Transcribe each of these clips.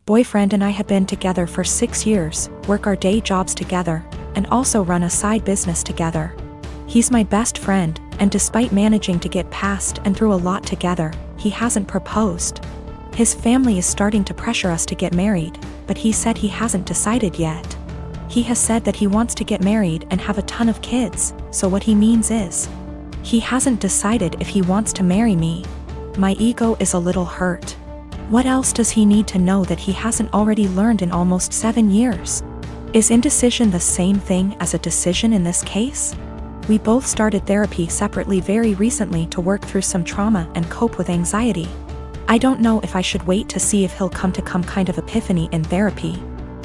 Boyfriend and I had been together for 6 years, work our day jobs together, and also run a side business together. He's my best friend, and despite managing to get past and through a lot together, he hasn't proposed. His family is starting to pressure us to get married, but he said he hasn't decided yet. He has said that he wants to get married and have a ton of kids, so what he means is, he hasn't decided if he wants to marry me. My ego is a little hurt. What else does he need to know that he hasn't already learned in almost 7 years? Is indecision the same thing as a decision in this case? We both started therapy separately very recently to work through some trauma and cope with anxiety. I don't know if I should wait to see if he'll come to kind of epiphany in therapy,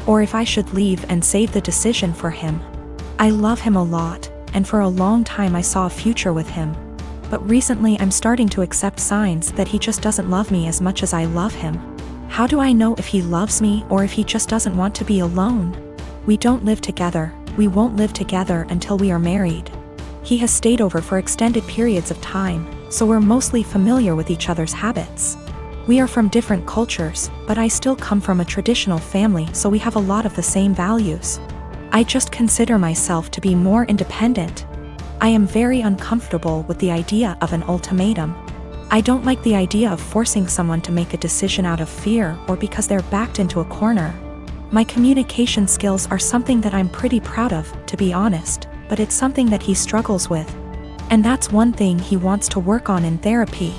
or if I should leave and save the decision for him. I love him a lot, and for a long time I saw a future with him. But recently I'm starting to accept signs that he just doesn't love me as much as I love him. How do I know if he loves me or if he just doesn't want to be alone? We don't live together, we won't live together until we are married. He has stayed over for extended periods of time, so we're mostly familiar with each other's habits. We are from different cultures, but I still come from a traditional family, so we have a lot of the same values. I just consider myself to be more independent. I am very uncomfortable with the idea of an ultimatum. I don't like the idea of forcing someone to make a decision out of fear or because they're backed into a corner. My communication skills are something that I'm pretty proud of, to be honest, but it's something that he struggles with. And that's one thing he wants to work on in therapy.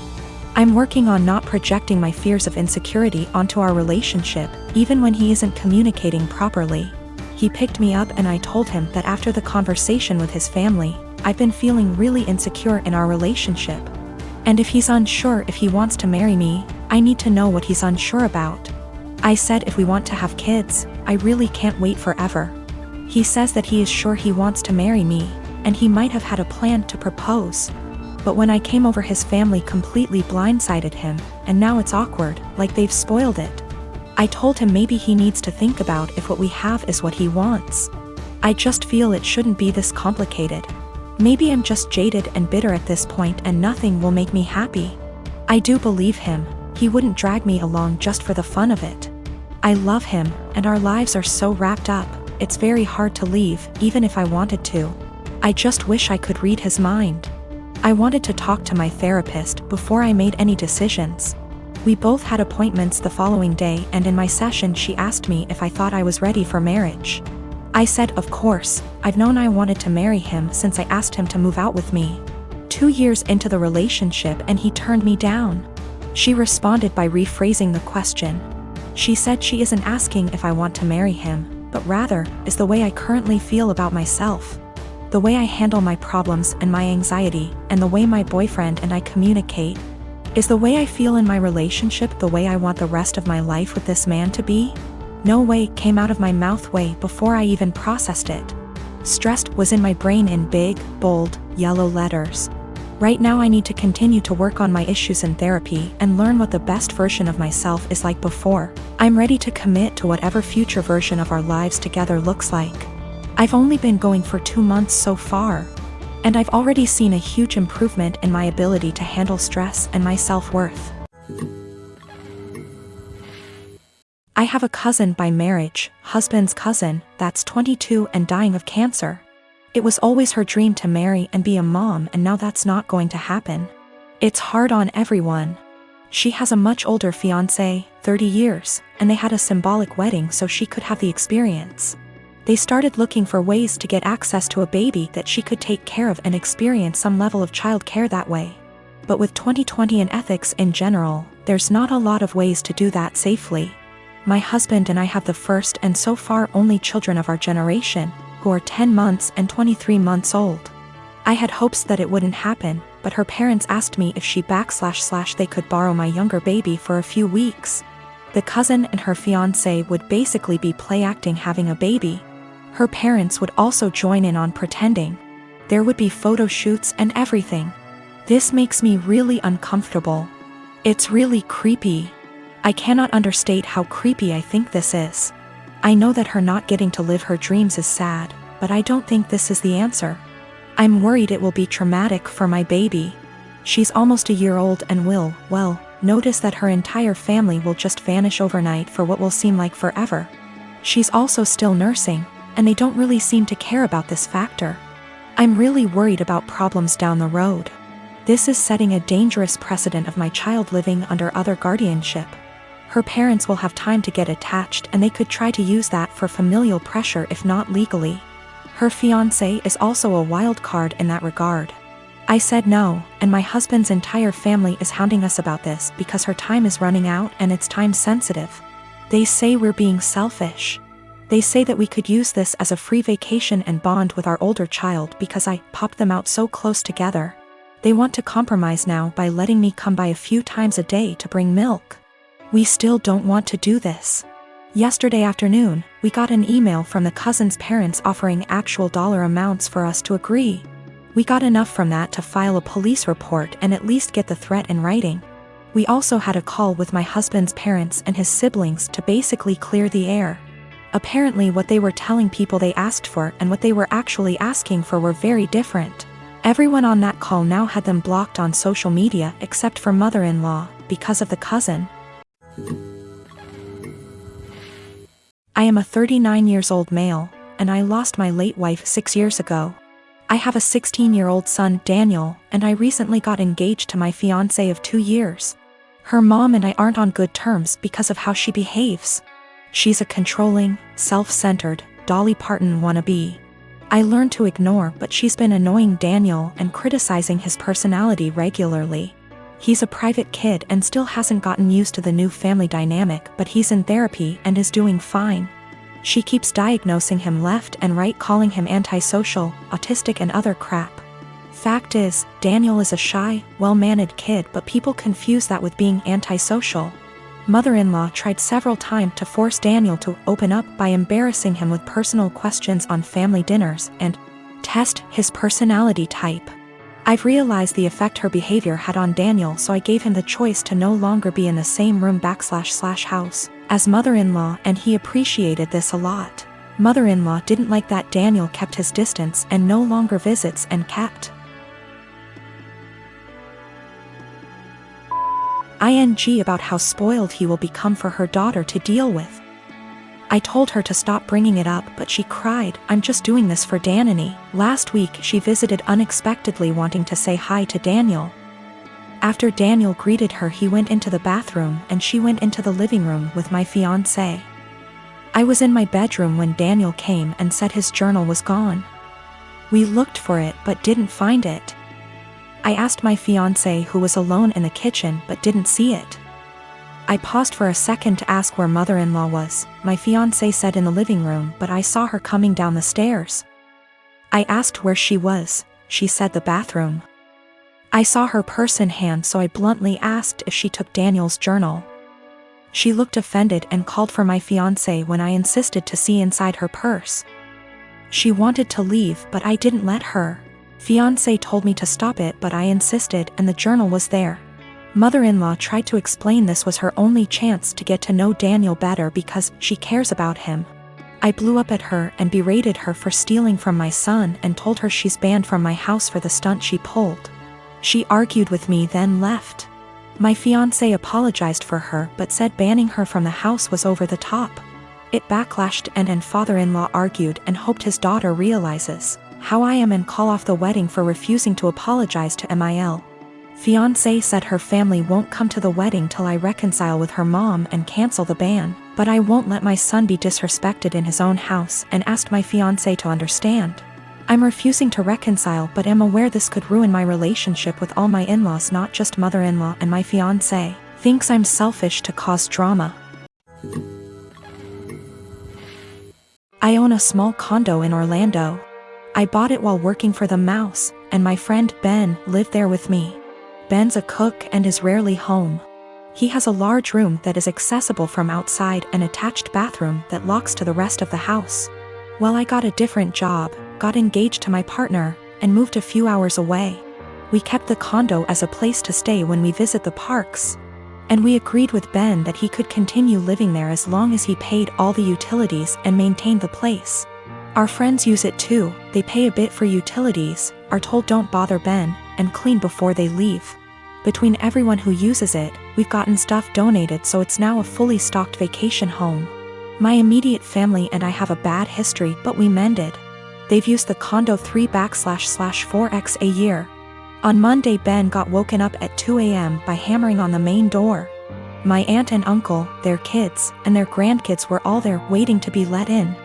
I'm working on not projecting my fears of insecurity onto our relationship, even when he isn't communicating properly. He picked me up and I told him that after the conversation with his family, I've been feeling really insecure in our relationship. And if he's unsure if he wants to marry me, I need to know what he's unsure about. I said if we want to have kids, I really can't wait forever. He says that he is sure he wants to marry me, and he might have had a plan to propose. But when I came over, his family completely blindsided him, and now it's awkward, like they've spoiled it. I told him maybe he needs to think about if what we have is what he wants. I just feel it shouldn't be this complicated. Maybe I'm just jaded and bitter at this point and nothing will make me happy. I do believe him, he wouldn't drag me along just for the fun of it. I love him, and our lives are so wrapped up, it's very hard to leave, even if I wanted to. I just wish I could read his mind. I wanted to talk to my therapist before I made any decisions. We both had appointments the following day, and in my session she asked me if I thought I was ready for marriage. I said of course, I've known I wanted to marry him since I asked him to move out with me. 2 years into the relationship and he turned me down. She responded by rephrasing the question. She said she isn't asking if I want to marry him, but rather, is the way I currently feel about myself. The way I handle my problems and my anxiety, and the way my boyfriend and I communicate. Is the way I feel in my relationship the way I want the rest of my life with this man to be? No way came out of my mouth way before I even processed it. Stressed was in my brain in big, bold, yellow letters. Right now I need to continue to work on my issues in therapy and learn what the best version of myself is like before I'm ready to commit to whatever future version of our lives together looks like. I've only been going for 2 months so far, and I've already seen a huge improvement in my ability to handle stress and my self-worth. I have a cousin by marriage, husband's cousin, that's 22 and dying of cancer. It was always her dream to marry and be a mom, and now that's not going to happen. It's hard on everyone. She has a much older fiancé, 30 years, and they had a symbolic wedding so she could have the experience. They started looking for ways to get access to a baby that she could take care of and experience some level of child care that way. But with 2020 and ethics in general, there's not a lot of ways to do that safely. My husband and I have the first and so far only children of our generation, who are 10 months and 23 months old. I had hopes that it wouldn't happen, but her parents asked me if she / they could borrow my younger baby for a few weeks. The cousin and her fiancé would basically be play acting having a baby. Her parents would also join in on pretending. There would be photo shoots and everything. This makes me really uncomfortable. It's really creepy. I cannot understate how creepy I think this is. I know that her not getting to live her dreams is sad, but I don't think this is the answer. I'm worried it will be traumatic for my baby. She's almost a year old and will, well, notice that her entire family will just vanish overnight for what will seem like forever. She's also still nursing, and they don't really seem to care about this factor. I'm really worried about problems down the road. This is setting a dangerous precedent of my child living under other guardianship. Her parents will have time to get attached, and they could try to use that for familial pressure if not legally. Her fiancé is also a wild card in that regard. I said no, and my husband's entire family is hounding us about this because her time is running out and it's time sensitive. They say we're being selfish. They say that we could use this as a free vacation and bond with our older child because I popped them out so close together. They want to compromise now by letting me come by a few times a day to bring milk. We still don't want to do this. Yesterday afternoon, we got an email from the cousin's parents offering actual dollar amounts for us to agree. We got enough from that to file a police report and at least get the threat in writing. We also had a call with my husband's parents and his siblings to basically clear the air. Apparently what they were telling people they asked for and what they were actually asking for were very different. Everyone on that call now had them blocked on social media except for mother-in-law, because of the cousin. I am a 39-year-old male, and I lost my late wife 6 years ago. I have a 16-year-old son, Daniel, and I recently got engaged to my fiancé of 2 years. Her mom and I aren't on good terms because of how she behaves. She's a controlling, self-centered, Dolly Parton wannabe. I learned to ignore, but she's been annoying Daniel and criticizing his personality regularly. He's a private kid and still hasn't gotten used to the new family dynamic, but he's in therapy and is doing fine. She keeps diagnosing him left and right, calling him antisocial, autistic and other crap. Fact is, Daniel is a shy, well-mannered kid, but people confuse that with being antisocial. Mother-in-law tried several times to force Daniel to open up by embarrassing him with personal questions on family dinners and test his personality type. I've realized the effect her behavior had on Daniel, so I gave him the choice to no longer be in the same room / house as mother-in-law, and he appreciated this a lot. Mother-in-law didn't like that Daniel kept his distance and no longer visits and kept ing about how spoiled he will become for her daughter to deal with. I told her to stop bringing it up, but she cried, "I'm just doing this for Danny." Last week she visited unexpectedly, wanting to say hi to Daniel. After Daniel greeted her, he went into the bathroom and she went into the living room with my fiancé. I was in my bedroom when Daniel came and said his journal was gone. We looked for it but didn't find it. I asked my fiancé, who was alone in the kitchen, but didn't see it. I paused for a second to ask where mother-in-law was. My fiancé said in the living room, but I saw her coming down the stairs. I asked where she was. She said the bathroom. I saw her purse in hand, so I bluntly asked if she took Daniel's journal. She looked offended and called for my fiancé when I insisted to see inside her purse. She wanted to leave, but I didn't let her. Fiancé told me to stop it, but I insisted, and the journal was there. Mother-in-law tried to explain this was her only chance to get to know Daniel better because she cares about him. I blew up at her and berated her for stealing from my son and told her she's banned from my house for the stunt she pulled. She argued with me, then left. My fiancé apologized for her but said banning her from the house was over the top. It backlashed and father-in-law argued and hoped his daughter realizes how I am and call off the wedding for refusing to apologize to Mil. Fiancé said her family won't come to the wedding till I reconcile with her mom and cancel the ban, but I won't let my son be disrespected in his own house and asked my fiancé to understand. I'm refusing to reconcile but am aware this could ruin my relationship with all my in-laws, not just mother-in-law, and my fiancé thinks I'm selfish to cause drama. I own a small condo in Orlando. I bought it while working for the Mouse, and my friend Ben lived there with me. Ben's a cook and is rarely home. He has a large room that is accessible from outside and attached bathroom that locks to the rest of the house. Well, I got a different job, got engaged to my partner, and moved a few hours away. We kept the condo as a place to stay when we visit the parks. And we agreed with Ben that he could continue living there as long as he paid all the utilities and maintained the place. Our friends use it too. They pay a bit for utilities, are told don't bother Ben, and clean before they leave. Between everyone who uses it, we've gotten stuff donated, so it's now a fully stocked vacation home. My immediate family and I have a bad history, but we mended. They've used the condo 3/4x a year. On Monday, Ben got woken up at 2 a.m. by hammering on the main door. My aunt and uncle, their kids, and their grandkids were all there waiting to be let in.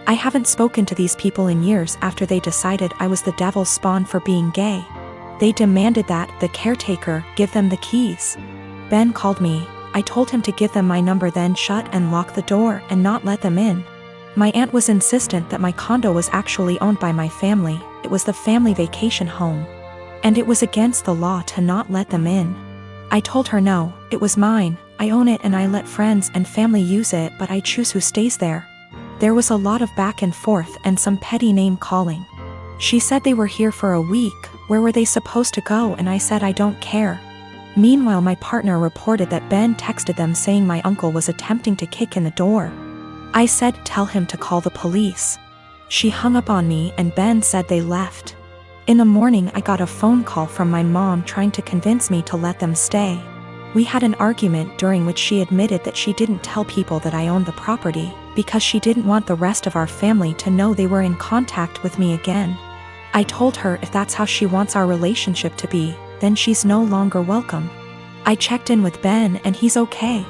I haven't spoken to these people in years after they decided I was the devil's spawn for being gay. They demanded that the caretaker give them the keys. Ben called me. I told him to give them my number, then shut and lock the door and not let them in. My aunt was insistent that my condo was actually owned by my family. It was the family vacation home. And it was against the law to not let them in. I told her no, it was mine, I own it and I let friends and family use it, but I choose who stays there. There was a lot of back and forth and some petty name calling. She said they were here for a week, where were they supposed to go, and I said I don't care. Meanwhile, my partner reported that Ben texted them saying my uncle was attempting to kick in the door. I said tell him to call the police. She hung up on me and Ben said they left. In the morning I got a phone call from my mom trying to convince me to let them stay. We had an argument during which she admitted that she didn't tell people that I owned the property, because she didn't want the rest of our family to know they were in contact with me again. I told her if that's how she wants our relationship to be, then she's no longer welcome. I checked in with Ben and he's okay.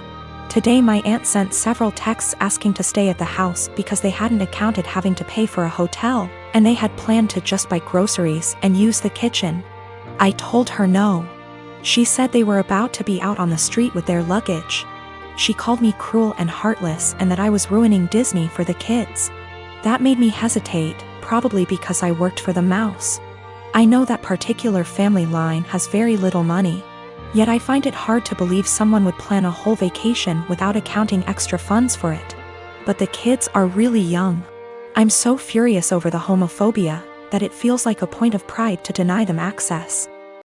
Today my aunt sent several texts asking to stay at the house because they hadn't accounted having to pay for a hotel, and they had planned to just buy groceries and use the kitchen. I told her no. She said they were about to be out on the street with their luggage. She called me cruel and heartless and that I was ruining Disney for the kids. That made me hesitate, probably because I worked for the mouse. I know that particular family line has very little money. Yet I find it hard to believe someone would plan a whole vacation without accounting extra funds for it. But the kids are really young. I'm so furious over the homophobia that it feels like a point of pride to deny them access.